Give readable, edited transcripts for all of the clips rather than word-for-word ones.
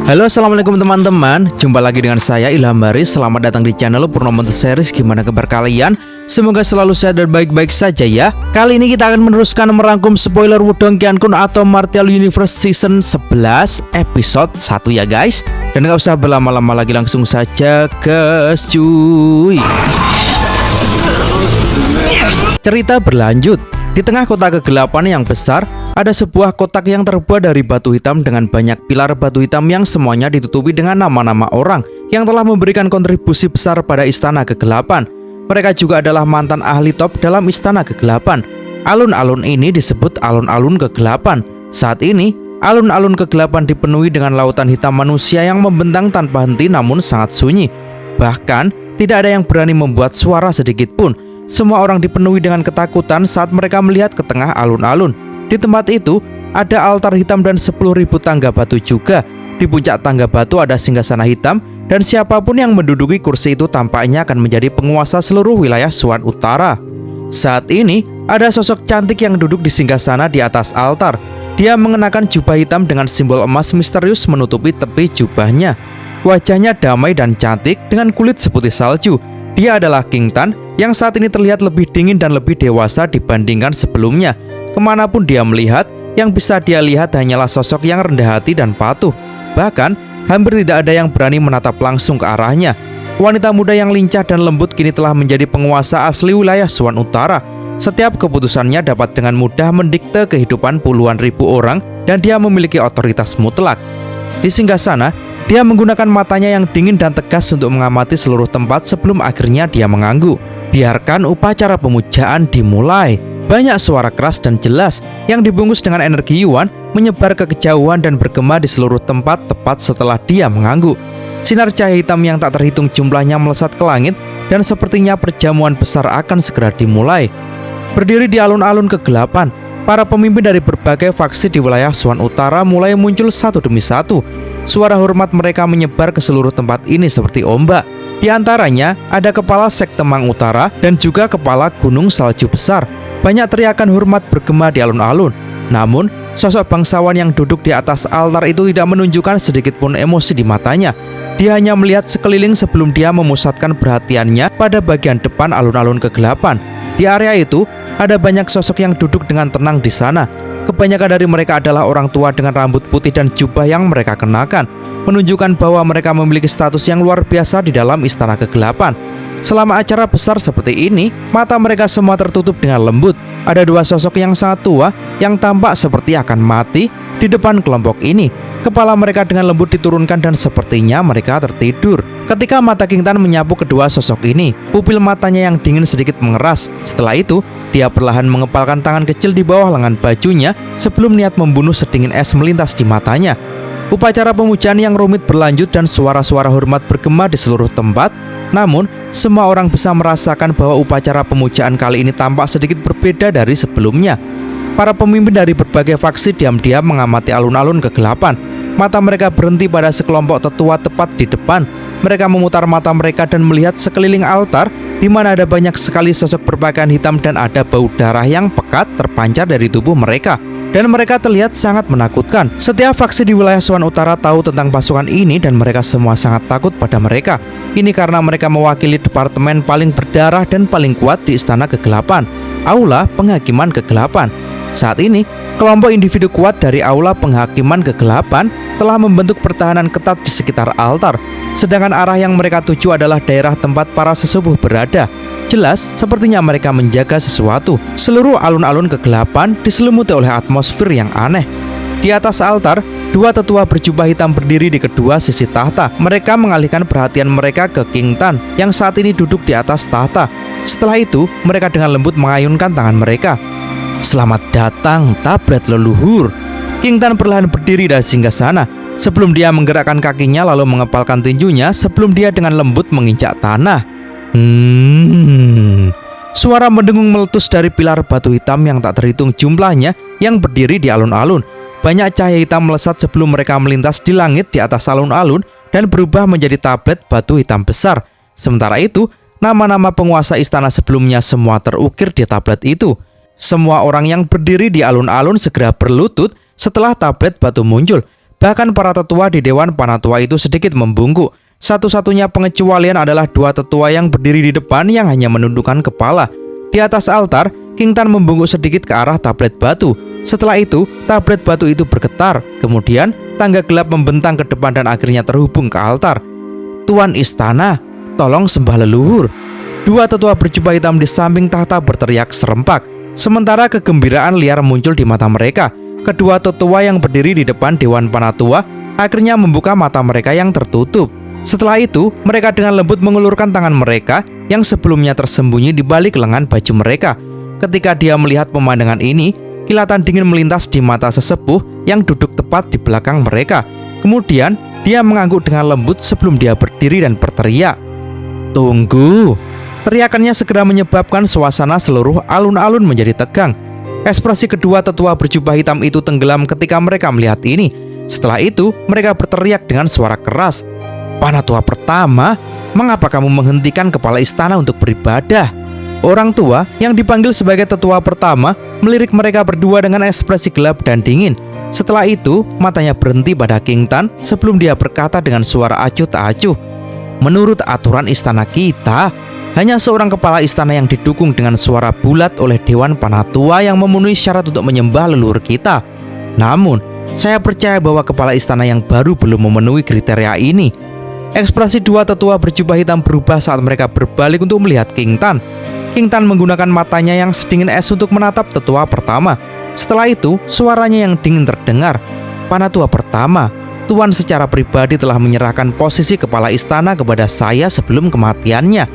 Halo, assalamualaikum teman-teman. Jumpa lagi dengan saya Ilham Baris. Selamat datang di channel Purnomo Series. Gimana kabar kalian? Semoga selalu sehat dan baik-baik saja ya. Kali ini kita akan meneruskan merangkum spoiler Wudong Qiankun atau Martial Universe Season 11 episode 1 ya guys. Dan gak usah berlama-lama lagi, langsung saja gas cuy. Cerita berlanjut. Di tengah kota kegelapan yang besar, ada sebuah kotak yang terbuat dari batu hitam dengan banyak pilar batu hitam yang semuanya ditutupi dengan nama-nama orang yang telah memberikan kontribusi besar pada Istana Kegelapan. Mereka juga adalah mantan ahli top dalam Istana Kegelapan. Alun-alun ini disebut alun-alun kegelapan. Saat ini, alun-alun kegelapan dipenuhi dengan lautan hitam manusia yang membentang tanpa henti namun sangat sunyi. Bahkan, tidak ada yang berani membuat suara sedikit pun. Semua orang dipenuhi dengan ketakutan saat mereka melihat ke tengah alun-alun. Di tempat itu, ada altar hitam dan 10.000 tangga batu juga. Di puncak tangga batu ada singgasana hitam, dan siapapun yang menduduki kursi itu tampaknya akan menjadi penguasa seluruh wilayah Suan Utara. Saat ini, ada sosok cantik yang duduk di singgasana di atas altar. Dia mengenakan jubah hitam dengan simbol emas misterius menutupi tepi jubahnya. Wajahnya damai dan cantik dengan kulit seputih salju. Dia adalah King Tan yang saat ini terlihat lebih dingin dan lebih dewasa dibandingkan sebelumnya. Kemanapun dia melihat, yang bisa dia lihat hanyalah sosok yang rendah hati dan patuh. Bahkan, hampir tidak ada yang berani menatap langsung ke arahnya. Wanita muda yang lincah dan lembut kini telah menjadi penguasa asli wilayah Suan Utara. Setiap keputusannya dapat dengan mudah mendikte kehidupan puluhan ribu orang dan dia memiliki otoritas mutlak. Di singgasana, dia menggunakan matanya yang dingin dan tegas untuk mengamati seluruh tempat sebelum akhirnya dia mengangguk. Biarkan upacara pemujaan dimulai. Banyak suara keras dan jelas yang dibungkus dengan energi Yuan menyebar ke kejauhan dan bergema di seluruh tempat tepat setelah dia mengangguk. Sinar cahaya hitam yang tak terhitung jumlahnya melesat ke langit dan sepertinya perjamuan besar akan segera dimulai. Berdiri di alun-alun kegelapan, para pemimpin dari berbagai faksi di wilayah Suan Utara mulai muncul satu demi satu. Suara hormat mereka menyebar ke seluruh tempat ini seperti ombak. Di antaranya ada kepala sekte Mang Utara dan juga kepala gunung salju besar. Banyak teriakan hormat bergema di alun-alun. Namun, sosok bangsawan yang duduk di atas altar itu tidak menunjukkan sedikit pun emosi di matanya. Dia hanya melihat sekeliling sebelum dia memusatkan perhatiannya pada bagian depan alun-alun kegelapan. Di area itu, ada banyak sosok yang duduk dengan tenang di sana. Kebanyakan dari mereka adalah orang tua dengan rambut putih dan jubah yang mereka kenakan, menunjukkan bahwa mereka memiliki status yang luar biasa di dalam Istana Kegelapan. Selama acara besar seperti ini, mata mereka semua tertutup dengan lembut. Ada dua sosok yang sangat tua yang tampak seperti akan mati di depan kelompok ini. Kepala mereka dengan lembut diturunkan dan sepertinya mereka tertidur. Ketika mata King Tan menyapu kedua sosok ini, pupil matanya yang dingin sedikit mengeras. Setelah itu, dia perlahan mengepalkan tangan kecil di bawah lengan bajunya sebelum niat membunuh sedingin es melintas di matanya. Upacara pemujaan yang rumit berlanjut dan suara-suara hormat bergema di seluruh tempat. Namun, semua orang bisa merasakan bahwa upacara pemujaan kali ini tampak sedikit berbeda dari sebelumnya. Para pemimpin dari berbagai faksi diam-diam mengamati alun-alun kegelapan. Mata mereka berhenti pada sekelompok tetua tepat di depan. Mereka memutar mata mereka dan melihat sekeliling altar, di mana ada banyak sekali sosok berpakaian hitam dan ada bau darah yang pekat terpancar dari tubuh mereka. Dan mereka terlihat sangat menakutkan. Setiap faksi di wilayah Suan Utara tahu tentang pasukan ini dan mereka semua sangat takut pada mereka. Ini karena mereka mewakili departemen paling berdarah dan paling kuat di Istana Kegelapan, Aula Penghakiman Kegelapan. Saat ini, kelompok individu kuat dari Aula Penghakiman Kegelapan telah membentuk pertahanan ketat di sekitar altar. Sedangkan arah yang mereka tuju adalah daerah tempat para sesepuh berada. Jelas, sepertinya mereka menjaga sesuatu. Seluruh alun-alun kegelapan diselimuti oleh atmosfer yang aneh. Di atas altar, dua tetua berjubah hitam berdiri di kedua sisi tahta. Mereka mengalihkan perhatian mereka ke King Tan yang saat ini duduk di atas tahta. Setelah itu, mereka dengan lembut mengayunkan tangan mereka. Selamat datang, tablet leluhur. King Tan perlahan berdiri dari singgasana sebelum dia menggerakkan kakinya lalu mengepalkan tinjunya sebelum dia dengan lembut menginjak tanah. Suara mendengung meletus dari pilar batu hitam yang tak terhitung jumlahnya yang berdiri di alun-alun. Banyak cahaya hitam melesat sebelum mereka melintas di langit di atas alun-alun dan berubah menjadi tablet batu hitam besar. Sementara itu, nama-nama penguasa istana sebelumnya semua terukir di tablet itu. Semua orang yang berdiri di alun-alun segera berlutut setelah tablet batu muncul. Bahkan para tetua di Dewan Panatua itu sedikit membungkuk. Satu-satunya pengecualian adalah dua tetua yang berdiri di depan yang hanya menundukkan kepala. Di atas altar, King Tan membungkuk sedikit ke arah tablet batu. Setelah itu, tablet batu itu bergetar. Kemudian, tangga gelap membentang ke depan dan akhirnya terhubung ke altar. "Tuan istana, tolong sembah leluhur." Dua tetua berjubah hitam di samping tahta berteriak serempak. Sementara kegembiraan liar muncul di mata mereka. Kedua tetua yang berdiri di depan Dewan Panatua akhirnya membuka mata mereka yang tertutup. Setelah itu, mereka dengan lembut mengulurkan tangan mereka yang sebelumnya tersembunyi di balik lengan baju mereka. Ketika dia melihat pemandangan ini, kilatan dingin melintas di mata sesepuh yang duduk tepat di belakang mereka. Kemudian, dia mengangguk dengan lembut sebelum dia berdiri dan berteriak, "Tunggu!" Teriakannya segera menyebabkan suasana seluruh alun-alun menjadi tegang. Ekspresi kedua tetua berjubah hitam itu tenggelam ketika mereka melihat ini. Setelah itu, mereka berteriak dengan suara keras, "Panatua pertama, mengapa kamu menghentikan kepala istana untuk beribadah?" Orang tua yang dipanggil sebagai tetua pertama melirik mereka berdua dengan ekspresi gelap dan dingin. Setelah itu, matanya berhenti pada King Tan sebelum dia berkata dengan suara acuh tak acuh, "Menurut aturan istana kita, hanya seorang kepala istana yang didukung dengan suara bulat oleh Dewan Panatua yang memenuhi syarat untuk menyembah leluhur kita. Namun, saya percaya bahwa kepala istana yang baru belum memenuhi kriteria ini." Ekspresi dua tetua berjubah hitam berubah saat mereka berbalik untuk melihat King Tan. King Tan menggunakan matanya yang sedingin es untuk menatap tetua pertama. Setelah itu, suaranya yang dingin terdengar, "Panatua pertama, Tuan secara pribadi telah menyerahkan posisi kepala istana kepada saya sebelum kematiannya.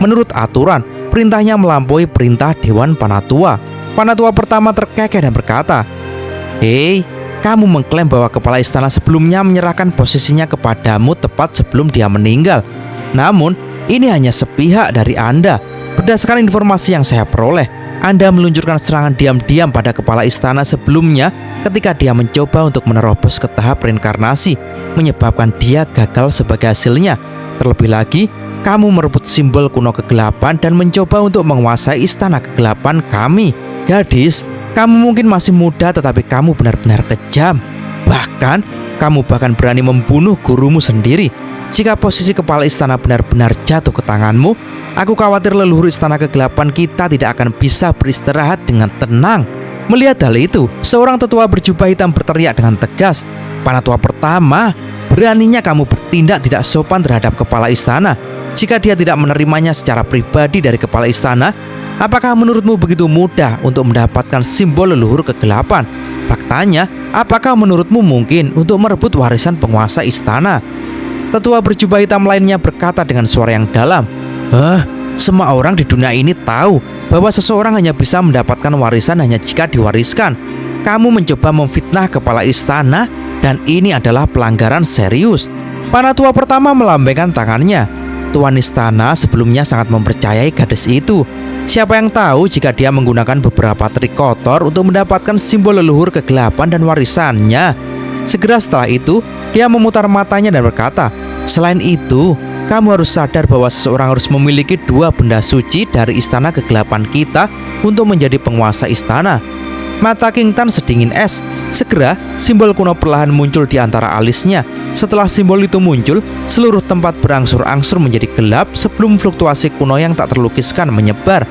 Menurut aturan, perintahnya melampaui perintah Dewan Panatua." Panatua pertama terkekeh dan berkata, "Hei, kamu mengklaim bahwa kepala istana sebelumnya menyerahkan posisinya kepadamu tepat sebelum dia meninggal. Namun, ini hanya sepihak dari Anda. Berdasarkan informasi yang saya peroleh, Anda meluncurkan serangan diam-diam pada kepala istana sebelumnya ketika dia mencoba untuk menerobos ke tahap reinkarnasi, menyebabkan dia gagal sebagai hasilnya. Terlebih lagi, kamu merebut simbol kuno kegelapan dan mencoba untuk menguasai istana kegelapan kami. Gadis, kamu mungkin masih muda tetapi kamu benar-benar kejam. Bahkan, kamu berani membunuh gurumu sendiri. Jika posisi kepala istana benar-benar jatuh ke tanganmu, aku khawatir leluhur istana kegelapan kita tidak akan bisa beristirahat dengan tenang." Melihat hal itu, seorang tetua berjubah hitam berteriak dengan tegas, "Panatua pertama, beraninya kamu bertindak tidak sopan terhadap kepala istana. Jika dia tidak menerimanya secara pribadi dari kepala istana, apakah menurutmu begitu mudah untuk mendapatkan simbol leluhur kegelapan? Faktanya, apakah menurutmu mungkin untuk merebut warisan penguasa istana?" Tetua berjubah hitam lainnya berkata dengan suara yang dalam, "Semua orang di dunia ini tahu bahwa seseorang hanya bisa mendapatkan warisan hanya jika diwariskan. Kamu mencoba memfitnah kepala istana dan ini adalah pelanggaran serius." Panatua pertama melambaikan tangannya. Tuan istana sebelumnya sangat mempercayai gadis itu. Siapa yang tahu jika dia menggunakan beberapa trik kotor untuk mendapatkan simbol leluhur kegelapan dan warisannya. Segera setelah itu, dia memutar matanya dan berkata, "Selain itu, kamu harus sadar bahwa seseorang harus memiliki dua benda suci dari istana kegelapan kita untuk menjadi penguasa istana." Mata King Tan sedingin es. Segera, simbol kuno perlahan muncul di antara alisnya. Setelah simbol itu muncul, seluruh tempat berangsur-angsur menjadi gelap sebelum fluktuasi kuno yang tak terlukiskan menyebar.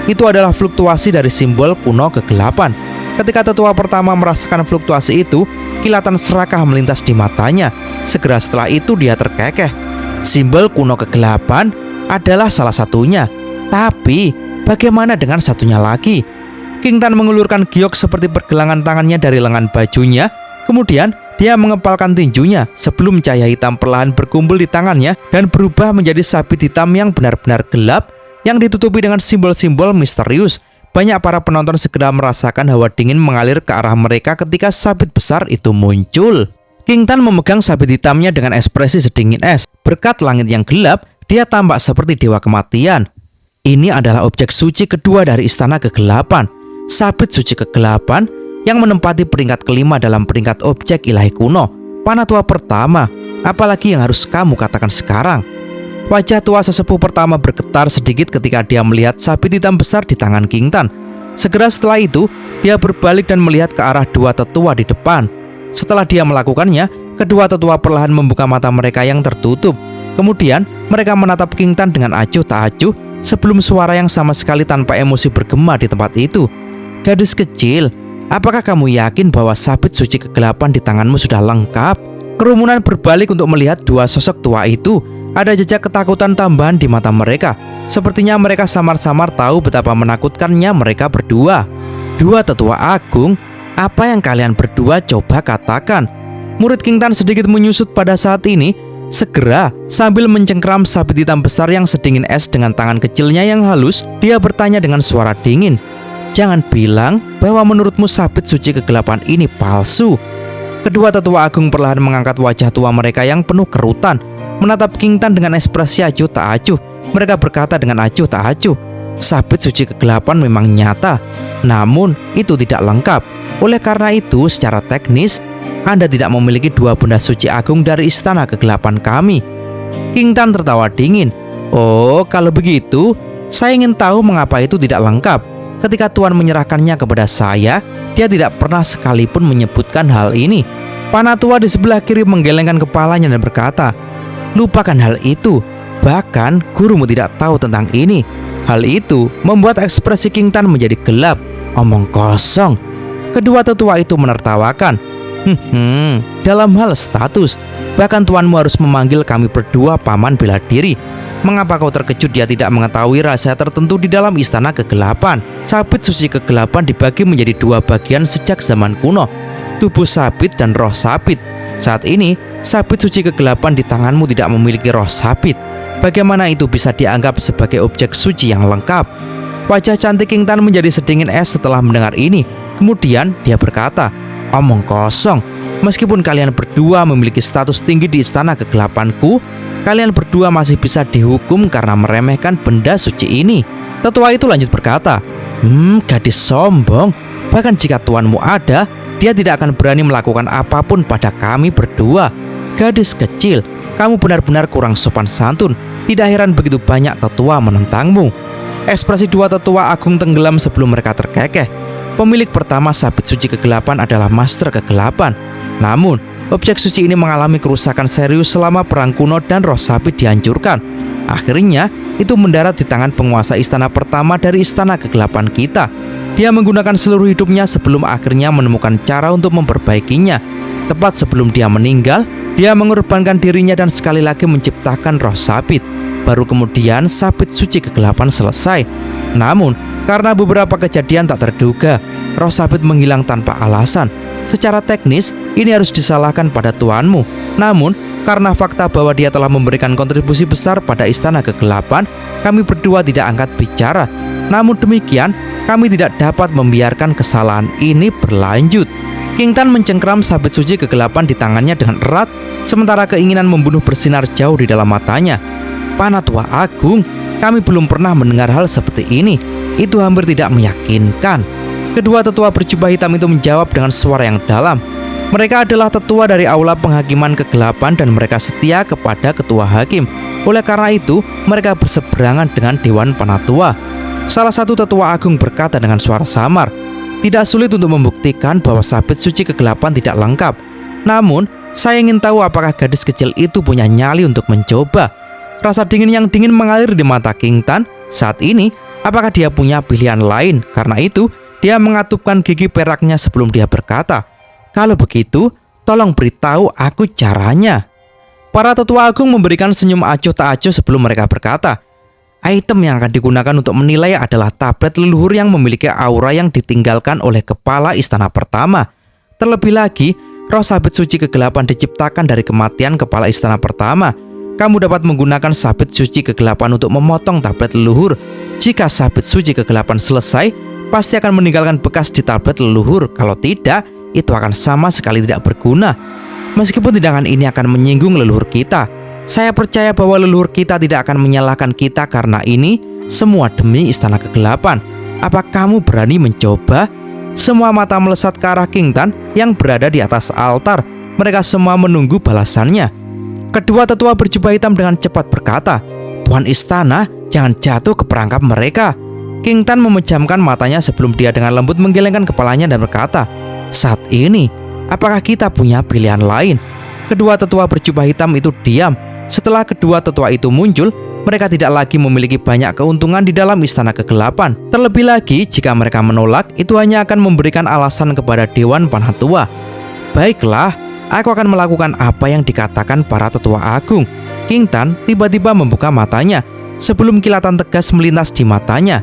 Itu adalah fluktuasi dari simbol kuno kegelapan. Ketika tetua pertama merasakan fluktuasi itu, kilatan serakah melintas di matanya. Segera setelah itu dia terkekeh. Simbol kuno kegelapan adalah salah satunya. Tapi, bagaimana dengan satunya lagi? King Tan mengulurkan giok seperti pergelangan tangannya dari lengan bajunya. Kemudian, dia mengepalkan tinjunya sebelum cahaya hitam perlahan berkumpul di tangannya dan berubah menjadi sabit hitam yang benar-benar gelap yang ditutupi dengan simbol-simbol misterius. Banyak para penonton segera merasakan hawa dingin mengalir ke arah mereka ketika sabit besar itu muncul. King Tan memegang sabit hitamnya dengan ekspresi sedingin es. Berkat langit yang gelap, dia tampak seperti dewa kematian. Ini adalah objek suci kedua dari istana kegelapan. Sabit suci kegelapan yang menempati peringkat kelima dalam peringkat objek ilahi kuno. Panatua pertama, apalagi yang harus kamu katakan sekarang? Wajah tua sesepuh pertama bergetar sedikit ketika dia melihat sabit hitam besar di tangan King Tan. Segera setelah itu, dia berbalik dan melihat ke arah dua tetua di depan. Setelah dia melakukannya, kedua tetua perlahan membuka mata mereka yang tertutup. Kemudian mereka menatap King Tan dengan acuh tak acuh sebelum suara yang sama sekali tanpa emosi bergema di tempat itu. "Gadis kecil, apakah kamu yakin bahwa sabit suci kegelapan di tanganmu sudah lengkap?" Kerumunan berbalik untuk melihat dua sosok tua itu. Ada jejak ketakutan tambahan di mata mereka. Sepertinya mereka samar-samar tahu betapa menakutkannya mereka berdua. "Dua tetua agung, apa yang kalian berdua coba katakan?" Murid King Tan sedikit menyusut pada saat ini. Segera, sambil mencengkram sabit hitam besar yang sedingin es dengan tangan kecilnya yang halus, dia bertanya dengan suara dingin, "Jangan bilang bahwa menurutmu sabit suci kegelapan ini palsu." Kedua tetua agung perlahan mengangkat wajah tua mereka yang penuh kerutan, menatap King Tan dengan ekspresi acuh tak acuh. Mereka berkata dengan acuh tak acuh, "Sabit suci kegelapan memang nyata, namun itu tidak lengkap. Oleh karena itu, secara teknis, Anda tidak memiliki dua benda suci agung dari istana kegelapan kami." King Tan tertawa dingin. "Oh, kalau begitu, saya ingin tahu mengapa itu tidak lengkap. Ketika Tuan menyerahkannya kepada saya, dia tidak pernah sekalipun menyebutkan hal ini." Panatua di sebelah kiri menggelengkan kepalanya dan berkata, "Lupakan hal itu. Bahkan gurumu tidak tahu tentang ini." Hal itu membuat ekspresi King Tan menjadi gelap. "Omong kosong." Kedua tetua itu menertawakan. Dalam hal status, bahkan tuanmu harus memanggil kami berdua paman bela diri. Mengapa kau terkejut dia tidak mengetahui rahasia tertentu di dalam istana kegelapan? Sabit suci kegelapan dibagi menjadi dua bagian sejak zaman kuno, tubuh sabit dan roh sabit. Saat ini, sabit suci kegelapan di tanganmu tidak memiliki roh sabit. Bagaimana itu bisa dianggap sebagai objek suci yang lengkap? Wajah cantik King Tan menjadi sedingin es setelah mendengar ini. Kemudian dia berkata, "Omong kosong. Meskipun kalian berdua memiliki status tinggi di istana kegelapanku, kalian berdua masih bisa dihukum karena meremehkan benda suci ini." Tetua itu lanjut berkata, "Gadis sombong. Bahkan jika tuanmu ada, dia tidak akan berani melakukan apapun pada kami berdua. Gadis kecil, kamu benar-benar kurang sopan santun. Tidak heran begitu banyak tetua menentangmu." Ekspresi dua tetua agung tenggelam sebelum mereka terkekeh. Pemilik pertama sabit suci kegelapan adalah Master Kegelapan. Namun, objek suci ini mengalami kerusakan serius selama perang kuno dan roh sabit dihancurkan. Akhirnya, itu mendarat di tangan penguasa istana pertama dari istana kegelapan kita. Dia menggunakan seluruh hidupnya sebelum akhirnya menemukan cara untuk memperbaikinya. Tepat sebelum dia meninggal, dia mengorbankan dirinya dan sekali lagi menciptakan roh sabit. Baru kemudian sabit suci kegelapan selesai. Namun, karena beberapa kejadian tak terduga, roh sabit menghilang tanpa alasan. Secara teknis, ini harus disalahkan pada tuanmu. Namun, karena fakta bahwa dia telah memberikan kontribusi besar pada istana kegelapan, kami berdua tidak angkat bicara. Namun demikian, kami tidak dapat membiarkan kesalahan ini berlanjut. King Tan mencengkram sabit suci kegelapan di tangannya dengan erat, sementara keinginan membunuh bersinar jauh di dalam matanya. "Panatua Agung, kami belum pernah mendengar hal seperti ini. Itu hampir tidak meyakinkan." Kedua tetua berjubah hitam itu menjawab dengan suara yang dalam. Mereka adalah tetua dari aula penghakiman kegelapan dan mereka setia kepada ketua hakim. Oleh karena itu, mereka berseberangan dengan Dewan Panatua. Salah satu tetua agung berkata dengan suara samar, "Tidak sulit untuk membuktikan bahwa sabit suci kegelapan tidak lengkap. Namun, saya ingin tahu apakah gadis kecil itu punya nyali untuk mencoba." Rasa dingin yang dingin mengalir di mata King Tan. Saat ini, apakah dia punya pilihan lain? Karena itu, dia mengatupkan gigi peraknya sebelum dia berkata, "Kalau begitu, tolong beritahu aku caranya." Para tetua agung memberikan senyum acuh tak acuh sebelum mereka berkata, "Item yang akan digunakan untuk menilai adalah tablet leluhur yang memiliki aura yang ditinggalkan oleh kepala istana pertama. Terlebih lagi, roh sabit suci kegelapan diciptakan dari kematian kepala istana pertama. Kamu dapat menggunakan sabit suci kegelapan untuk memotong tablet leluhur. Jika sabit suci kegelapan selesai, pasti akan meninggalkan bekas di tablet leluhur. Kalau tidak, itu akan sama sekali tidak berguna. Meskipun tindakan ini akan menyinggung leluhur kita, saya percaya bahwa leluhur kita tidak akan menyalahkan kita karena ini semua demi istana kegelapan. Apa kamu berani mencoba?" Semua mata melesat ke arah King Tan yang berada di atas altar. Mereka semua menunggu balasannya. Kedua tetua berjubah hitam dengan cepat berkata, "Tuan istana, jangan jatuh ke perangkap mereka." King Tan memejamkan matanya sebelum dia dengan lembut menggelengkan kepalanya dan berkata, "Saat ini, apakah kita punya pilihan lain? Kedua tetua berjubah hitam itu diam. Setelah kedua tetua itu muncul, mereka tidak lagi memiliki banyak keuntungan di dalam istana kegelapan. Terlebih lagi, jika mereka menolak, itu hanya akan memberikan alasan kepada Dewan Panatua. Baiklah, aku akan melakukan apa yang dikatakan para tetua agung. King Tan tiba-tiba membuka matanya sebelum kilatan tegas melintas di matanya.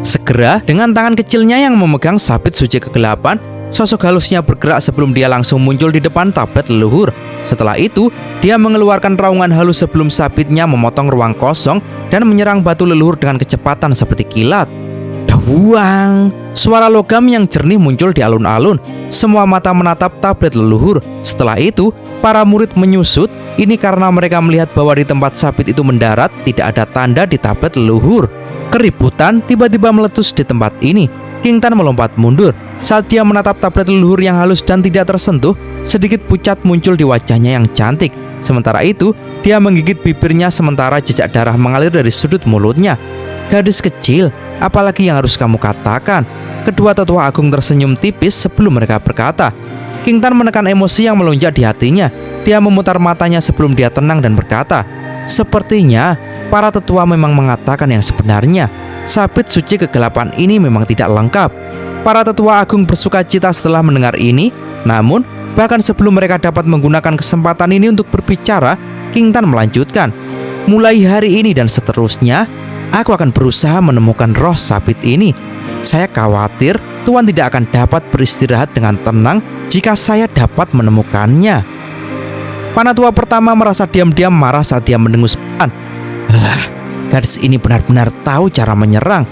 Segera, dengan tangan kecilnya yang memegang sabit suci kegelapan, sosok halusnya bergerak sebelum dia langsung muncul di depan tablet leluhur. Setelah itu, dia mengeluarkan raungan halus sebelum sabitnya memotong ruang kosong dan menyerang batu leluhur dengan kecepatan seperti kilat. Dawang! Suara logam yang jernih muncul di alun-alun. Semua mata menatap tablet leluhur. Setelah itu, para murid menyusut. Ini karena mereka melihat bahwa di tempat sabit itu mendarat tidak ada tanda di tablet leluhur. Keributan tiba-tiba meletus di tempat ini. King Tan melompat mundur. Saat dia menatap tablet leluhur yang halus dan tidak tersentuh, sedikit pucat muncul di wajahnya yang cantik. Sementara itu, dia menggigit bibirnya sementara jejak darah mengalir dari sudut mulutnya. Gadis kecil, apalagi yang harus kamu katakan? Kedua tetua agung tersenyum tipis sebelum mereka berkata. King Tan menekan emosi yang melonjak di hatinya. Dia memutar matanya sebelum dia tenang dan berkata, sepertinya para tetua memang mengatakan yang sebenarnya. Sabit suci kegelapan ini memang tidak lengkap. Para tetua agung bersuka cita setelah mendengar ini. Namun, bahkan sebelum mereka dapat menggunakan kesempatan ini untuk berbicara, King Tan melanjutkan, mulai hari ini dan seterusnya, aku akan berusaha menemukan roh sabit ini. Saya khawatir Tuan tidak akan dapat beristirahat dengan tenang jika saya dapat menemukannya. Panatua pertama merasa diam-diam marah saat dia mendengus Pan. Gadis ini benar-benar tahu cara menyerang.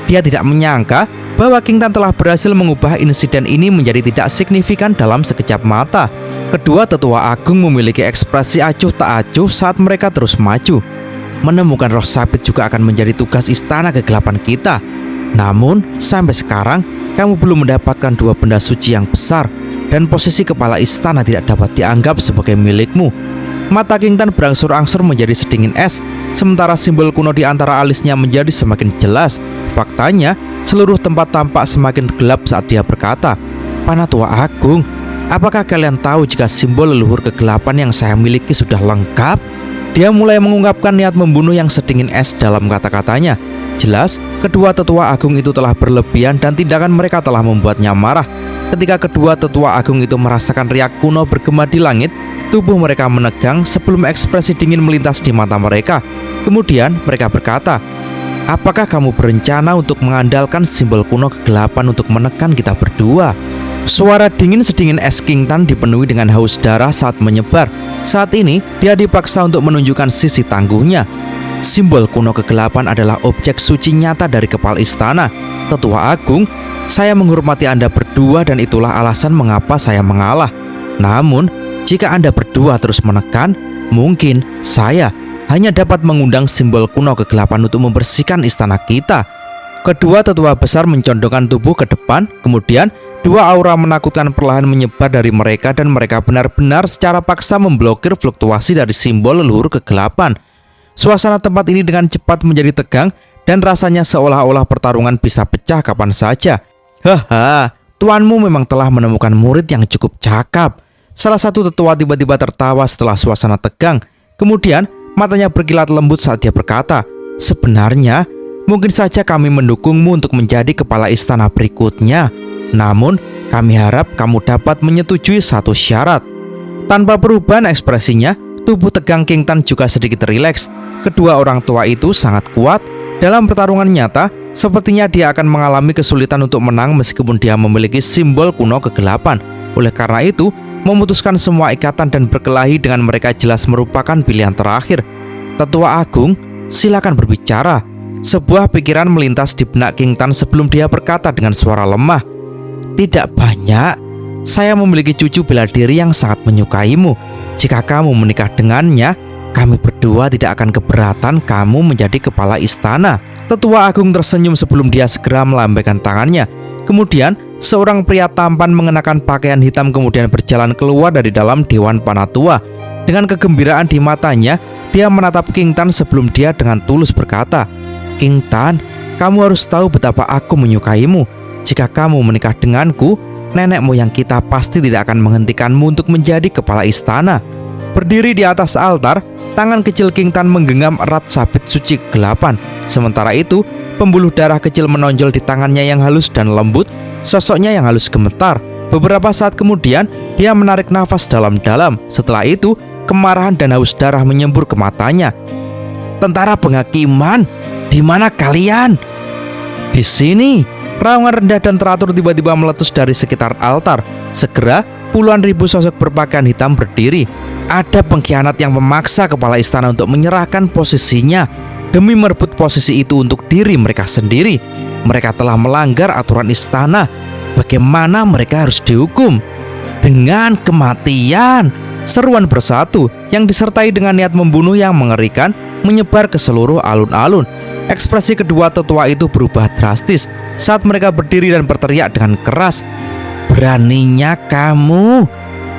Dia tidak menyangka bahwa King Tan telah berhasil mengubah insiden ini menjadi tidak signifikan dalam sekejap mata. Kedua tetua agung memiliki ekspresi acuh tak acuh saat mereka terus maju. Menemukan roh sabit juga akan menjadi tugas istana kegelapan kita. Namun, sampai sekarang, kamu belum mendapatkan dua benda suci yang besar, dan posisi kepala istana tidak dapat dianggap sebagai milikmu. Mata King Tan berangsur-angsur menjadi sedingin es, sementara simbol kuno di antara alisnya menjadi semakin jelas. Faktanya, seluruh tempat tampak semakin gelap saat dia berkata, Panatua Agung, apakah kalian tahu jika simbol leluhur kegelapan yang saya miliki sudah lengkap? Dia mulai mengungkapkan niat membunuh yang sedingin es dalam kata-katanya. Jelas, kedua tetua agung itu telah berlebihan dan tindakan mereka telah membuatnya marah. Ketika kedua tetua agung itu merasakan riak kuno bergema di langit, tubuh mereka menegang sebelum ekspresi dingin melintas di mata mereka. Kemudian mereka berkata, apakah kamu berencana untuk mengandalkan simbol kuno kegelapan untuk menekan kita berdua? Suara dingin sedingin es King Tan dipenuhi dengan haus darah saat menyebar. Saat ini, dia dipaksa untuk menunjukkan sisi tangguhnya. Simbol kuno kegelapan adalah objek suci nyata dari kepala istana. Tetua Agung, saya menghormati Anda berdua dan itulah alasan mengapa saya mengalah. Namun, jika Anda berdua terus menekan, mungkin saya hanya dapat mengundang simbol kuno kegelapan untuk membersihkan istana kita. Kedua tetua besar mencondongkan tubuh ke depan, kemudian dua aura menakutkan perlahan menyebar dari mereka dan mereka benar-benar secara paksa memblokir fluktuasi dari simbol leluhur kegelapan. Suasana tempat ini dengan cepat menjadi tegang dan rasanya seolah-olah pertarungan bisa pecah kapan saja. Haha, tuanmu memang telah menemukan murid yang cukup cakap. Salah satu tetua tiba-tiba tertawa setelah suasana tegang. Kemudian matanya berkilat lembut saat dia berkata, sebenarnya mungkin saja kami mendukungmu untuk menjadi kepala istana berikutnya. Namun kami harap kamu dapat menyetujui satu syarat. Tanpa perubahan ekspresinya, tubuh tegang King Tan juga sedikit rileks. Kedua orang tua itu sangat kuat. Dalam pertarungan nyata, sepertinya dia akan mengalami kesulitan untuk menang meskipun dia memiliki simbol kuno kegelapan. Oleh karena itu, memutuskan semua ikatan dan berkelahi dengan mereka jelas merupakan pilihan terakhir. Tetua Agung, silakan berbicara. Sebuah pikiran melintas di benak King Tan sebelum dia berkata dengan suara lemah, tidak banyak. Saya memiliki cucu bela diri yang sangat menyukaimu. Jika kamu menikah dengannya, kami berdua tidak akan keberatan kamu menjadi kepala istana. Tetua Agung tersenyum sebelum dia segera melambaikan tangannya. Kemudian, seorang pria tampan mengenakan pakaian hitam kemudian berjalan keluar dari dalam Dewan Panatua. Dengan kegembiraan di matanya, dia menatap King Tan sebelum dia dengan tulus berkata, King Tan, kamu harus tahu betapa aku menyukaimu. Jika kamu menikah denganku, nenek moyang kita pasti tidak akan menghentikanmu untuk menjadi kepala istana. Berdiri di atas altar, tangan kecil King Tan menggenggam erat sabit suci kegelapan. Sementara itu, pembuluh darah kecil menonjol di tangannya yang halus dan lembut, sosoknya yang halus gemetar. Beberapa saat kemudian, dia menarik nafas dalam-dalam. Setelah itu, kemarahan dan haus darah menyembur ke matanya. "Tentara penghakiman, di mana kalian?" "Di sini." Raungan rendah dan teratur tiba-tiba meletus dari sekitar altar. Segera, puluhan ribu sosok berpakaian hitam berdiri. Ada pengkhianat yang memaksa kepala istana untuk menyerahkan posisinya demi merebut posisi itu untuk diri mereka sendiri. Mereka telah melanggar aturan istana. Bagaimana mereka harus dihukum? Dengan kematian. Seruan bersatu yang disertai dengan niat membunuh yang mengerikan menyebar ke seluruh alun-alun. Ekspresi kedua tetua itu berubah drastis saat mereka berdiri dan berteriak dengan keras. "Beraninya kamu?"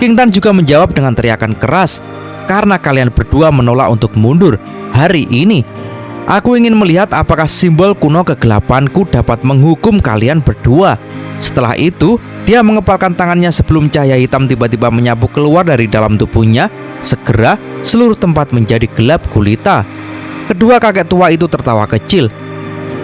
King Tan juga menjawab dengan teriakan keras. "Karena kalian berdua menolak untuk mundur hari ini, aku ingin melihat apakah simbol kuno kegelapanku dapat menghukum kalian berdua." Setelah itu, dia mengepalkan tangannya sebelum cahaya hitam tiba-tiba menyapu keluar dari dalam tubuhnya. Segera, seluruh tempat menjadi gelap gulita. Kedua kakek tua itu tertawa kecil.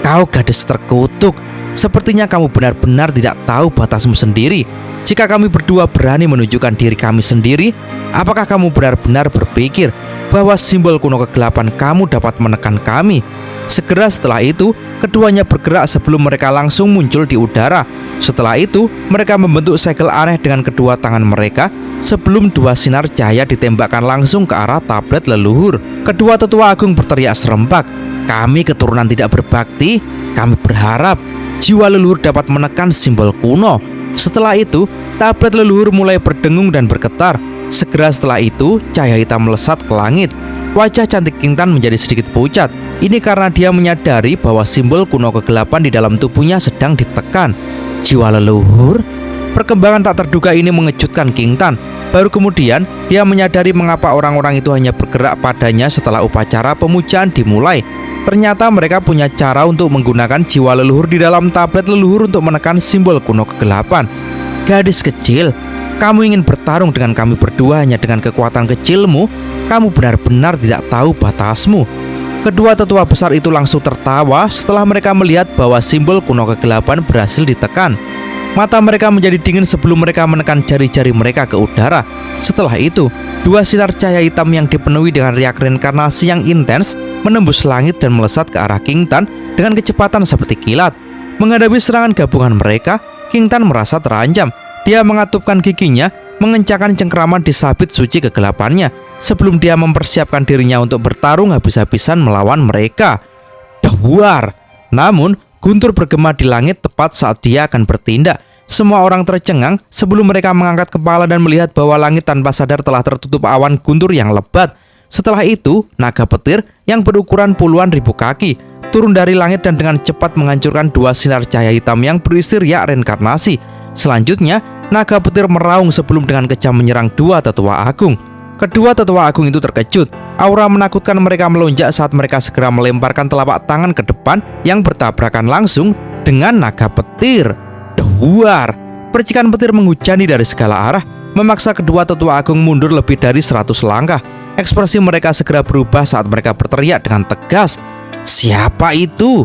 "Kau gadis terkutuk, sepertinya kamu benar-benar tidak tahu batasmu sendiri. Jika kami berdua berani menunjukkan diri kami sendiri, apakah kamu benar-benar berpikir bahwa simbol kuno kegelapan kamu dapat menekan kami?" Segera setelah itu, keduanya bergerak sebelum mereka langsung muncul di udara. Setelah itu, mereka membentuk segel aneh dengan kedua tangan mereka sebelum dua sinar cahaya ditembakkan langsung ke arah tablet leluhur. Kedua tetua agung berteriak serempak, "Kami keturunan tidak berbakti, kami berharap jiwa leluhur dapat menekan simbol kuno." Setelah itu, tablet leluhur mulai berdengung dan bergetar. Segera setelah itu, cahaya hitam melesat ke langit. Wajah cantik King Tan menjadi sedikit pucat. Ini karena dia menyadari bahwa simbol kuno kegelapan di dalam tubuhnya sedang ditekan. Jiwa leluhur? Perkembangan tak terduga ini mengejutkan King Tan. Baru kemudian, dia menyadari mengapa orang-orang itu hanya bergerak padanya setelah upacara pemujaan dimulai. Ternyata mereka punya cara untuk menggunakan jiwa leluhur di dalam tablet leluhur untuk menekan simbol kuno kegelapan. "Gadis kecil, kamu ingin bertarung dengan kami berdua hanya dengan kekuatan kecilmu? Kamu benar-benar tidak tahu batasmu." Kedua tetua besar itu langsung tertawa setelah mereka melihat bahwa simbol kuno kegelapan berhasil ditekan. Mata mereka menjadi dingin sebelum mereka menekan jari-jari mereka ke udara. Setelah itu, dua sinar cahaya hitam yang dipenuhi dengan riak reinkarnasi yang intens menembus langit dan melesat ke arah King Tan dengan kecepatan seperti kilat. Menghadapi serangan gabungan mereka, King Tan merasa terancam. Dia mengatupkan giginya, mengencangkan cengkraman di sabit suci kegelapannya sebelum dia mempersiapkan dirinya untuk bertarung habis-habisan melawan mereka. Duar! Namun, guntur bergema di langit tepat saat dia akan bertindak. Semua orang tercengang sebelum mereka mengangkat kepala dan melihat bahwa langit tanpa sadar telah tertutup awan guntur yang lebat. Setelah itu, naga petir yang berukuran puluhan ribu kaki turun dari langit dan dengan cepat menghancurkan dua sinar cahaya hitam yang berisi riak reinkarnasi. Selanjutnya, naga petir meraung sebelum dengan kejam menyerang dua tetua agung. Kedua tetua agung itu terkejut. Aura menakutkan mereka melonjak saat mereka segera melemparkan telapak tangan ke depan yang bertabrakan langsung dengan naga petir. Duar! Percikan petir menghujani dari segala arah, memaksa kedua tetua agung mundur lebih dari 100 langkah. Ekspresi mereka segera berubah saat mereka berteriak dengan tegas. "Siapa itu?"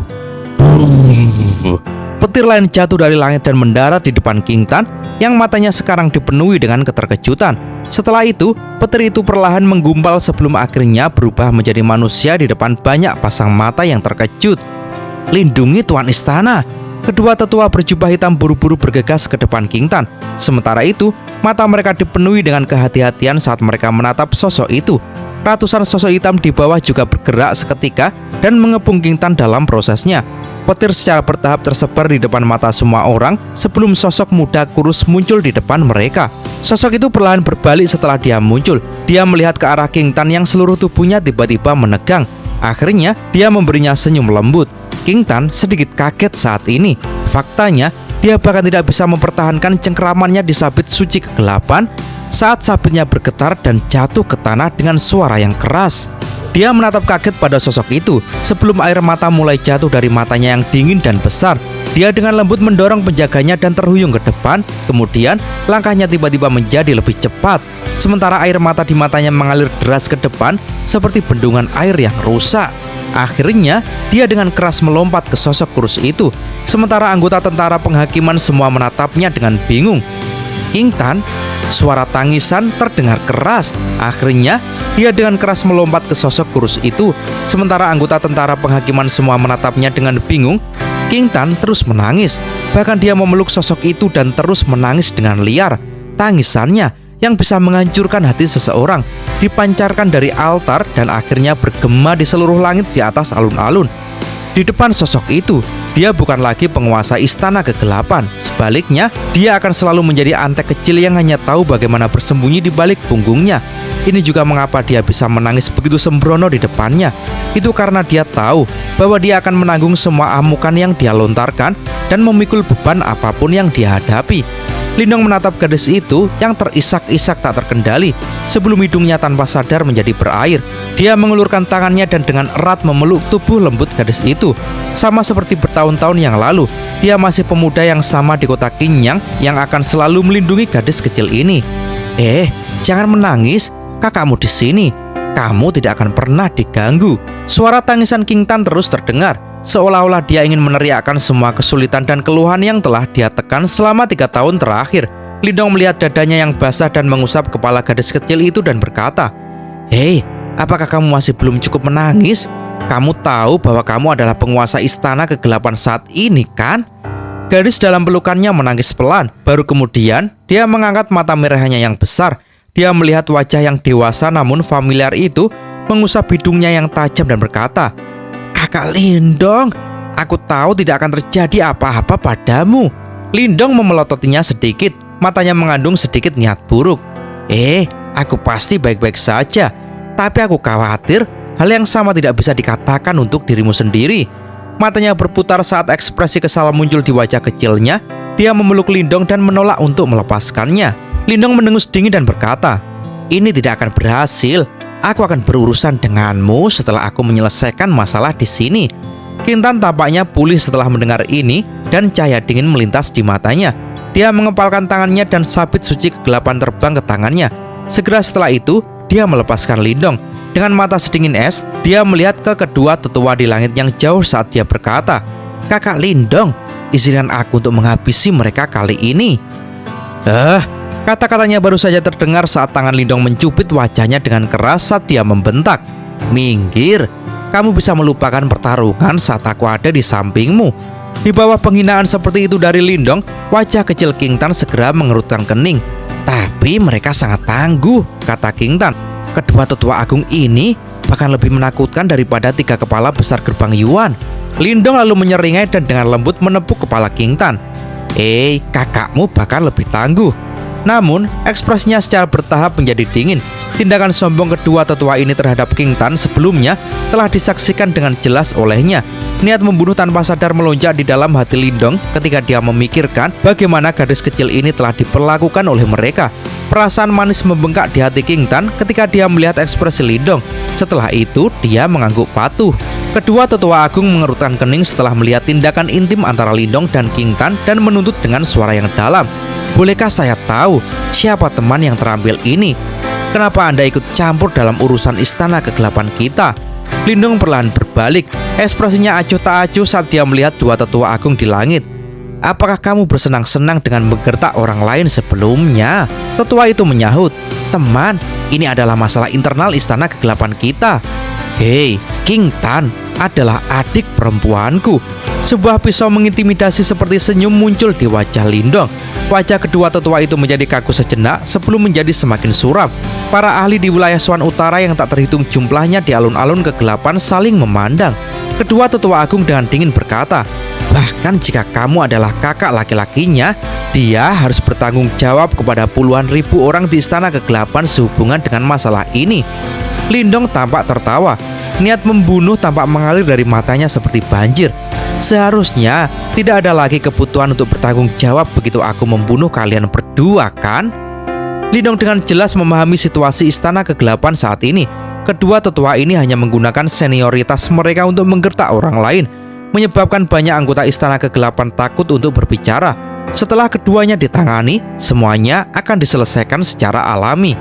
Petir lain jatuh dari langit dan mendarat di depan King Tan yang matanya sekarang dipenuhi dengan keterkejutan. Setelah itu, petir itu perlahan menggumpal sebelum akhirnya berubah menjadi manusia di depan banyak pasang mata yang terkejut. "Lindungi Tuan Istana!" Kedua tetua berjubah hitam buru-buru bergegas ke depan King Tan. Sementara itu, mata mereka dipenuhi dengan kehati-hatian saat mereka menatap sosok itu. Ratusan sosok hitam di bawah juga bergerak seketika dan mengepung King Tan dalam prosesnya. Petir secara bertahap tersebar di depan mata semua orang sebelum sosok muda kurus muncul di depan mereka. Sosok itu perlahan berbalik setelah dia muncul. Dia melihat ke arah King Tan yang seluruh tubuhnya tiba-tiba menegang. Akhirnya, dia memberinya senyum lembut. King Tan sedikit kaget saat ini. Faktanya, dia bahkan tidak bisa mempertahankan cengkramannya di sabit suci kegelapan saat sabitnya bergetar dan jatuh ke tanah dengan suara yang keras. Dia menatap kaget pada sosok itu sebelum air mata mulai jatuh dari matanya yang dingin dan besar. Dia dengan lembut mendorong penjaganya dan terhuyung ke depan. Kemudian langkahnya tiba-tiba menjadi lebih cepat. Sementara air mata di matanya mengalir deras ke depan seperti bendungan air yang rusak. Akhirnya dia dengan keras melompat ke sosok kurus itu. Sementara anggota tentara penghakiman semua menatapnya dengan bingung. King Tan, suara tangisan terdengar keras. Akhirnya dia dengan keras melompat ke sosok kurus itu. Sementara anggota tentara penghakiman semua menatapnya dengan bingung. King Tan terus menangis. Bahkan dia memeluk sosok itu dan terus menangis dengan liar. Tangisannya yang bisa menghancurkan hati seseorang dipancarkan dari altar dan akhirnya bergema di seluruh langit di atas alun-alun. Di depan sosok itu, dia bukan lagi penguasa istana kegelapan. Sebaliknya, dia akan selalu menjadi antek kecil yang hanya tahu bagaimana bersembunyi di balik punggungnya. Ini juga mengapa dia bisa menangis begitu sembrono di depannya. Itu karena dia tahu bahwa dia akan menanggung semua amukan yang dia lontarkan dan memikul beban apapun yang dia hadapi. Lindong menatap gadis itu yang terisak-isak tak terkendali sebelum hidungnya tanpa sadar menjadi berair. Dia mengulurkan tangannya dan dengan erat memeluk tubuh lembut gadis itu. Sama seperti bertahun-tahun yang lalu, dia masih pemuda yang sama di kota Qinyang yang akan selalu melindungi gadis kecil ini. Jangan menangis, kakakmu di sini. Kamu tidak akan pernah diganggu. Suara tangisan King Tan terus terdengar. Seolah-olah dia ingin meneriakkan semua kesulitan dan keluhan yang telah dia tekan selama 3 tahun terakhir. Lindong melihat dadanya yang basah dan mengusap kepala gadis kecil itu dan berkata, apakah kamu masih belum cukup menangis? Kamu tahu bahwa kamu adalah penguasa istana kegelapan saat ini, kan? Gadis dalam pelukannya menangis pelan. Baru kemudian dia mengangkat mata merahnya yang besar. Dia melihat wajah yang dewasa namun familiar itu, mengusap hidungnya yang tajam dan berkata, "Kakak Lindong, aku tahu tidak akan terjadi apa-apa padamu." Lindong memelototinya sedikit, matanya mengandung sedikit niat buruk. Aku pasti baik-baik saja, tapi aku khawatir hal yang sama tidak bisa dikatakan untuk dirimu sendiri. Matanya berputar saat ekspresi kesal muncul di wajah kecilnya. Dia memeluk Lindong dan menolak untuk melepaskannya. Lindong mendengus dingin dan berkata, "Ini tidak akan berhasil. Aku akan berurusan denganmu setelah aku menyelesaikan masalah di sini." King Tan tampaknya pulih setelah mendengar ini dan cahaya dingin melintas di matanya. Dia mengepalkan tangannya dan sabit suci kegelapan terbang ke tangannya. Segera setelah itu, dia melepaskan Lindong. Dengan mata sedingin es, dia melihat ke kedua tetua di langit yang jauh saat dia berkata, "Kakak Lindong, izinkan aku untuk menghabisi mereka kali ini." Kata-katanya baru saja terdengar saat tangan Lindong mencubit wajahnya dengan keras saat dia membentak, "Minggir, kamu bisa melupakan pertarungan saat aku ada di sampingmu." Di bawah penghinaan seperti itu dari Lindong, wajah kecil King Tan segera mengerutkan kening. "Tapi mereka sangat tangguh," kata King Tan. "Kedua tetua agung ini bahkan lebih menakutkan daripada 3 kepala besar gerbang Yuan." Lindong lalu menyeringai dan dengan lembut menepuk kepala King Tan. Kakakmu bahkan lebih tangguh." Namun, ekspresinya secara bertahap menjadi dingin. Tindakan sombong kedua tetua ini terhadap King Tan sebelumnya telah disaksikan dengan jelas olehnya. Niat membunuh tanpa sadar melonjak di dalam hati Lindong ketika dia memikirkan bagaimana gadis kecil ini telah diperlakukan oleh mereka. Perasaan manis membengkak di hati King Tan ketika dia melihat ekspresi Lindong. Setelah itu, dia mengangguk patuh. Kedua tetua agung mengerutkan kening setelah melihat tindakan intim antara Lindong dan King Tan dan menuntut dengan suara yang dalam, "Bolehkah saya tahu siapa teman yang terambil ini? Kenapa Anda ikut campur dalam urusan istana kegelapan kita?" Lindong perlahan berbalik. Ekspresinya acuh tak acuh saat dia melihat dua tetua agung di langit. "Apakah kamu bersenang-senang dengan menggertak orang lain sebelumnya?" Tetua itu menyahut, "Teman, ini adalah masalah internal istana kegelapan kita." King Tan adalah adik perempuanku." Sebuah pisau mengintimidasi seperti senyum muncul di wajah Lindong. Wajah kedua tetua itu menjadi kaku sejenak sebelum menjadi semakin suram. Para ahli di wilayah Swan Utara yang tak terhitung jumlahnya di alun-alun kegelapan saling memandang. Kedua tetua agung dengan dingin berkata, "Bahkan jika kamu adalah kakak laki-lakinya, dia harus bertanggung jawab kepada puluhan ribu orang di istana kegelapan sehubungan dengan masalah ini." Lindong tampak tertawa. Niat membunuh tampak mengalir dari matanya seperti banjir. "Seharusnya tidak ada lagi kebutuhan untuk bertanggung jawab begitu aku membunuh kalian berdua, kan?" Lindong dengan jelas memahami situasi istana kegelapan saat ini. Kedua tetua ini hanya menggunakan senioritas mereka untuk menggertak orang lain. menyebabkan banyak anggota Istana Kegelapan takut untuk berbicara. Setelah keduanya ditangani, semuanya akan diselesaikan secara alami.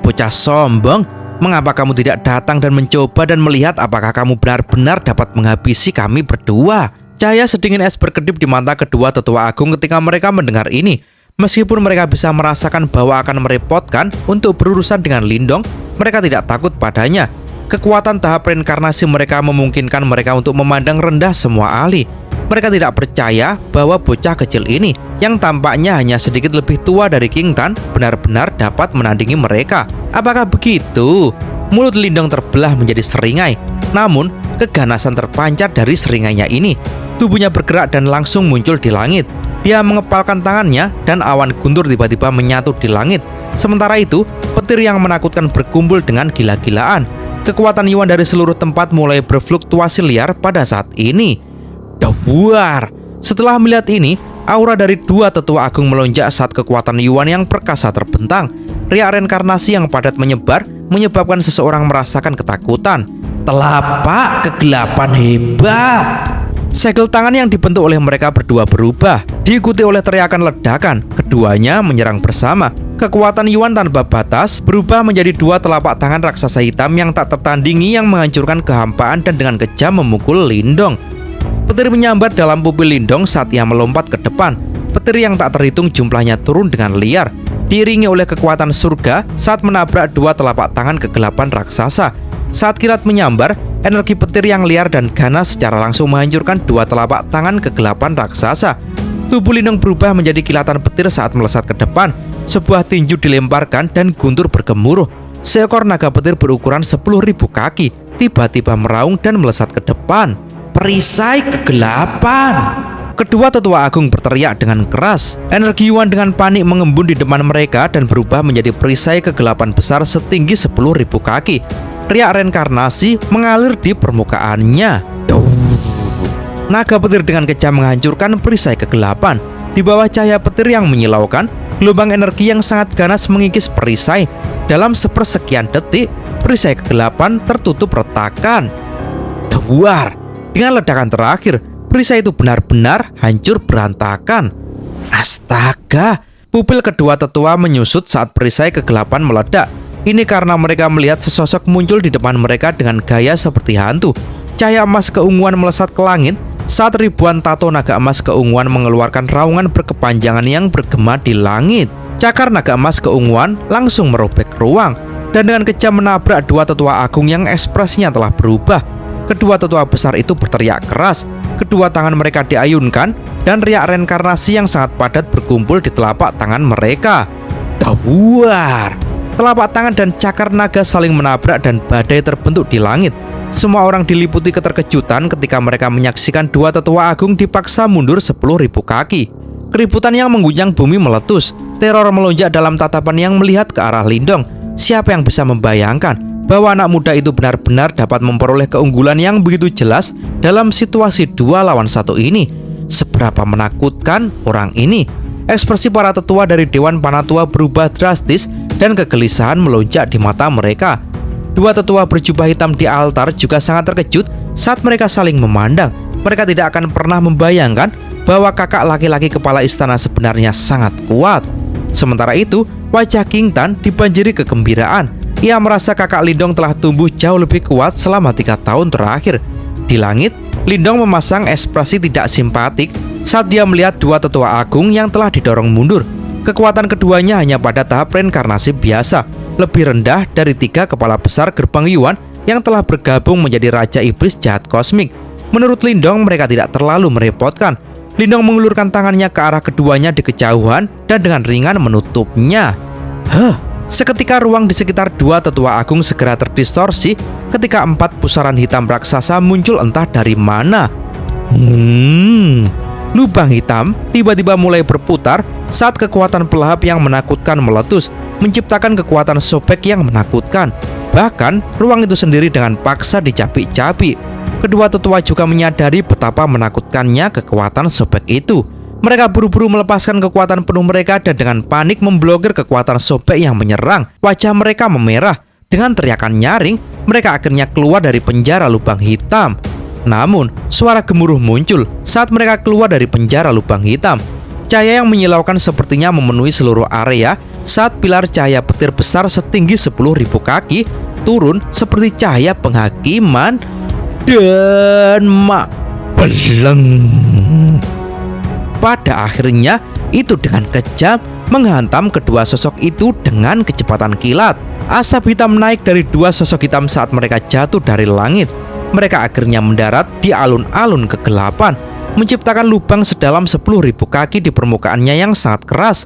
Bocah sombong, mengapa kamu tidak datang dan mencoba dan melihat apakah kamu benar-benar dapat menghabisi kami berdua? Cahaya sedingin es berkedip di mata kedua tetua agung ketika mereka mendengar ini. Meskipun mereka bisa merasakan bahwa akan merepotkan untuk berurusan dengan Lindong, mereka tidak takut padanya. Kekuatan tahap reinkarnasi mereka memungkinkan mereka untuk memandang rendah semua ahli. Mereka tidak percaya bahwa bocah kecil ini, yang tampaknya hanya sedikit lebih tua dari King Tan, benar-benar dapat menandingi mereka. Apakah begitu? Mulut Lindong terbelah menjadi seringai. Namun, keganasan terpancar dari seringainya ini. Tubuhnya bergerak dan langsung muncul di langit. Dia mengepalkan tangannya dan awan guntur tiba-tiba menyatu di langit. Sementara itu, petir yang menakutkan berkumpul dengan gila-gilaan. Kekuatan Yuan dari seluruh tempat mulai berfluktuasi liar pada saat ini. Dawar! Setelah melihat ini, aura dari dua tetua agung melonjak saat kekuatan Yuan yang perkasa terbentang. Riak reinkarnasi yang padat menyebar, menyebabkan seseorang merasakan ketakutan. Telapak kegelapan hebat! Segel tangan yang dibentuk oleh mereka berdua berubah, diikuti oleh teriakan ledakan. Keduanya menyerang bersama. Kekuatan Yuan tanpa batas berubah menjadi dua telapak tangan raksasa hitam yang tak tertandingi yang menghancurkan kehampaan dan dengan kejam memukul Lindong. Petir menyambar dalam pupil Lindong saat ia melompat ke depan. Petir yang tak terhitung jumlahnya turun dengan liar, diiringi oleh kekuatan surga saat menabrak dua telapak tangan kegelapan raksasa. Saat kilat menyambar, energi petir yang liar dan ganas secara langsung menghancurkan dua telapak tangan kegelapan raksasa. Tubuh Lindong berubah menjadi kilatan petir saat melesat ke depan. Sebuah tinju dilemparkan dan guntur bergemuruh. Seekor naga petir berukuran 10.000 kaki tiba-tiba meraung dan melesat ke depan. Perisai kegelapan! Kedua tetua agung berteriak dengan keras. Energi Yuan dengan panik mengembun di depan mereka dan berubah menjadi perisai kegelapan besar setinggi 10.000 kaki. Riak reinkarnasi mengalir di permukaannya. Naga petir dengan kejam menghancurkan perisai kegelapan. Di bawah cahaya petir yang menyilaukan, gelombang energi yang sangat ganas mengikis perisai. Dalam sepersekian detik, perisai kegelapan tertutup retakan. Duar! Dengan ledakan terakhir, perisai itu benar-benar hancur berantakan. Astaga! Pupil kedua tetua menyusut saat perisai kegelapan meledak. Ini karena mereka melihat sesosok muncul di depan mereka dengan gaya seperti hantu. Cahaya emas keunguan melesat ke langit saat ribuan tato naga emas keunguan mengeluarkan raungan berkepanjangan yang bergema di langit. Cakar naga emas keunguan langsung merobek ruang dan dengan kejam menabrak dua tetua agung yang ekspresinya telah berubah. Kedua tetua besar itu berteriak keras. Kedua tangan mereka diayunkan dan riak reinkarnasi yang sangat padat berkumpul di telapak tangan mereka. Dawar! Telapak tangan dan cakar naga saling menabrak dan badai terbentuk di langit. Semua orang diliputi keterkejutan ketika mereka menyaksikan dua tetua agung dipaksa mundur 10.000 kaki. Keributan yang mengguncang bumi meletus. Teror melonjak dalam tatapan yang melihat ke arah Lindong. Siapa yang bisa membayangkan bahwa anak muda itu benar-benar dapat memperoleh keunggulan yang begitu jelas dalam situasi 2 lawan 1 ini? Seberapa menakutkan orang ini? Ekspresi para tetua dari Dewan Panatua berubah drastis dan kegelisahan melonjak di mata mereka. Dua tetua berjubah hitam di altar juga sangat terkejut saat mereka saling memandang. Mereka tidak akan pernah membayangkan bahwa kakak laki-laki kepala istana sebenarnya sangat kuat. Sementara itu, wajah King Tan dibanjiri kegembiraan. Ia merasa kakak Lindong telah tumbuh jauh lebih kuat selama 3 tahun terakhir. Di langit, Lindong memasang ekspresi tidak simpatik saat dia melihat dua tetua agung yang telah didorong mundur. Kekuatan keduanya hanya pada tahap reinkarnasi biasa, lebih rendah dari 3 kepala besar gerbang Yuan yang telah bergabung menjadi Raja Iblis Jahat Kosmik. Menurut Lindong, mereka tidak terlalu merepotkan. Lindong mengulurkan tangannya ke arah keduanya di kejauhan dan dengan ringan menutupnya. Seketika ruang di sekitar dua tetua agung segera terdistorsi ketika 4 pusaran hitam raksasa muncul entah dari mana. Lubang hitam tiba-tiba mulai berputar saat kekuatan pelahap yang menakutkan meletus, menciptakan kekuatan sobek yang menakutkan. Bahkan, ruang itu sendiri dengan paksa dicapik-capik. Kedua tetua juga menyadari betapa menakutkannya kekuatan sobek itu. Mereka buru-buru melepaskan kekuatan penuh mereka dan dengan panik memblokir kekuatan sobek yang menyerang. Wajah mereka memerah. Dengan teriakan nyaring, mereka akhirnya keluar dari penjara lubang hitam. Namun, suara gemuruh muncul saat mereka keluar dari penjara lubang hitam. Cahaya yang menyilaukan sepertinya memenuhi seluruh area saat pilar cahaya petir besar setinggi 10.000 kaki turun seperti cahaya penghakiman dan beleng. Pada akhirnya, itu dengan kejam menghantam kedua sosok itu dengan kecepatan kilat. Asap hitam naik dari dua sosok hitam saat mereka jatuh dari langit. Mereka akhirnya mendarat di alun-alun kegelapan, menciptakan lubang sedalam 10.000 kaki di permukaannya yang sangat keras.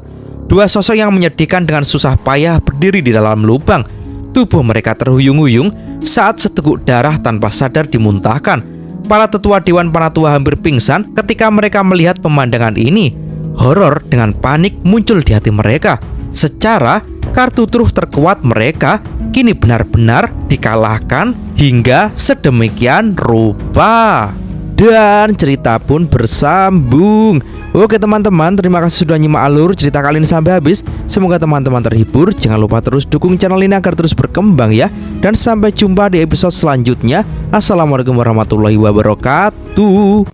Dua sosok yang menyedihkan dengan susah payah berdiri di dalam lubang. Tubuh mereka terhuyung-huyung saat seteguk darah tanpa sadar dimuntahkan. Para tetua Dewan Panatua hampir pingsan ketika mereka melihat pemandangan ini. Horor dengan panik muncul di hati mereka. Secara kartu truf terkuat mereka kini benar-benar dikalahkan hingga sedemikian rupa. Dan cerita pun bersambung. Oke teman-teman, terima kasih sudah nyimak alur cerita kali ini sampai habis. Semoga teman-teman terhibur. Jangan lupa terus dukung channel ini agar terus berkembang ya. Dan sampai jumpa di episode selanjutnya. Assalamualaikum warahmatullahi wabarakatuh.